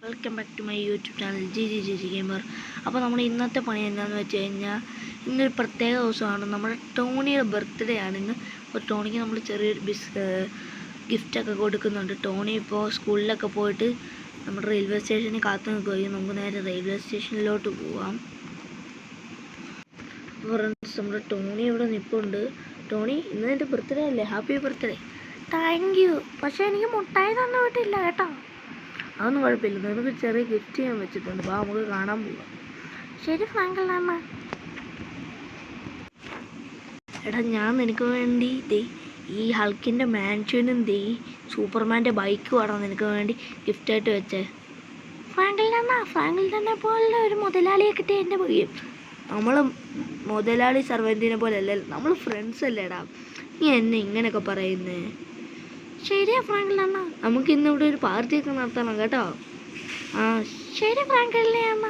Welcome back to my YouTube channel G gamer. അപ്പോൾ നമ്മുടെ ഇന്നത്തെ പണി എന്താണെന്ന് വെച്ച് കഴിഞ്ഞാൽ ഇന്നൊരു പ്രത്യേക ദിവസമാണ്. നമ്മുടെ ടോണിയുടെ ബർത്ത്ഡേ ആണ് ഇന്ന്. അപ്പോൾ ടോണിക്ക് നമ്മൾ ചെറിയൊരു ഗിഫ്റ്റൊക്കെ കൊടുക്കുന്നുണ്ട്. ടോണി ഇപ്പോൾ സ്കൂളിലൊക്കെ പോയിട്ട് നമ്മുടെ റെയിൽവേ സ്റ്റേഷനിൽ കാത്തു നിൽക്കുകയും നമുക്ക് നേരെ റെയിൽവേ സ്റ്റേഷനിലോട്ട് പോവാം. ഫ്രണ്ട്സ്, നമ്മുടെ ടോണി ഇവിടെ നിൽപ്പുണ്ട്. ടോണി, ഇന്ന് എൻ്റെ ബർത്ത്ഡേ അല്ലേ? Happy birthday. Thank you. പക്ഷേ എനിക്ക് മുട്ടായി തന്നു വിട്ടില്ല കേട്ടോ. അതൊന്നും കുഴപ്പമില്ല, നിനക്ക് ചെറിയ ഗിഫ്റ്റ് ചെയ്യാൻ വെച്ചിട്ടുണ്ട്. അപ്പോൾ നമുക്ക് കാണാൻ പോവാം. ശരി ഫ്രാങ്കൽ അമ്മ. എടാ, ഞാൻ നിനക്ക് വേണ്ടി ഈ ഹൾക്കിൻ്റെ മാൻഷനും സൂപ്പർമാൻ്റെ ബൈക്കും ആണ് നിനക്ക് വേണ്ടി ഗിഫ്റ്റായിട്ട് വെച്ചേ. ഫ്രാങ്കിൽ തന്നെ പോലെ ഒരു മുതലാളിയെ കിട്ടിയ എൻ്റെ ഭാഗ്യം. നമ്മൾ മുതലാളി സർവന്റിനെ പോലെ അല്ലേ, നമ്മൾ ഫ്രണ്ട്സ് അല്ലേടാ. നീ എന്നെ ഇങ്ങനെയൊക്കെ പറയുന്നേ? ശരിയാ ഫ്രാങ്കിൽ അമ്മ, നമുക്ക് ഇന്നിവിടെ ഒരു പാർട്ടിയൊക്കെ നടത്തണം കേട്ടോ. ആ ശരി ഫ്രാങ്കല്ലേ അമ്മ.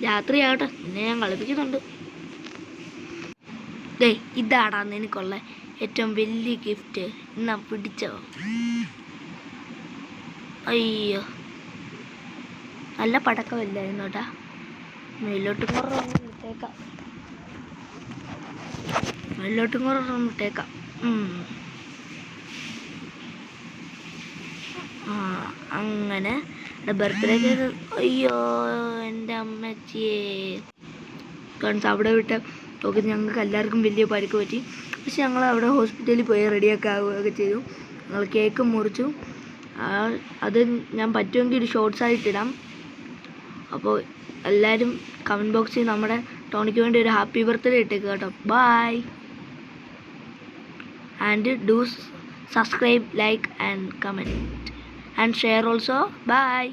രാത്രിയാകട്ടെ, നിന്നെ ഞാൻ കളിപ്പിക്കുന്നുണ്ട്. ഇതാടാ നിനക്കുള്ള ഏറ്റവും വലിയ ഗിഫ്റ്റ്. എന്നാ പിടിച്ചോ. അയ്യോ, നല്ല പടക്കമല്ലായിരുന്നു കേട്ടാ. മേലോട്ടും കുറഞ്ഞിട്ടേക്കാം. അങ്ങനെ ബർത്ത്ഡേ കേക്ക്. അയ്യോ എൻ്റെ അമ്മച്ചിയെ കാരണം അവിടെ വിട്ട് നോക്കി ഞങ്ങൾക്ക് എല്ലാവർക്കും വലിയ പരിക്ക് പറ്റി. പക്ഷെ ഞങ്ങൾ അവിടെ ഹോസ്പിറ്റലിൽ പോയി റെഡിയൊക്കെ ആവുകയൊക്കെ ചെയ്തു. ഞങ്ങൾ കേക്ക് മുറിച്ചു. അത് ഞാൻ പറ്റുമെങ്കിൽ ഒരു ഷോർട്സ് ആയിട്ടിടാം. അപ്പോൾ എല്ലാവരും കമൻറ്റ് ബോക്സിൽ നമ്മുടെ ടോണിക്ക് വേണ്ടി ഒരു ഹാപ്പി ബർത്ത്ഡേ ഇട്ടേക്ക് കേട്ടോ. Bye and do subscribe, like and comment and share also. Bye.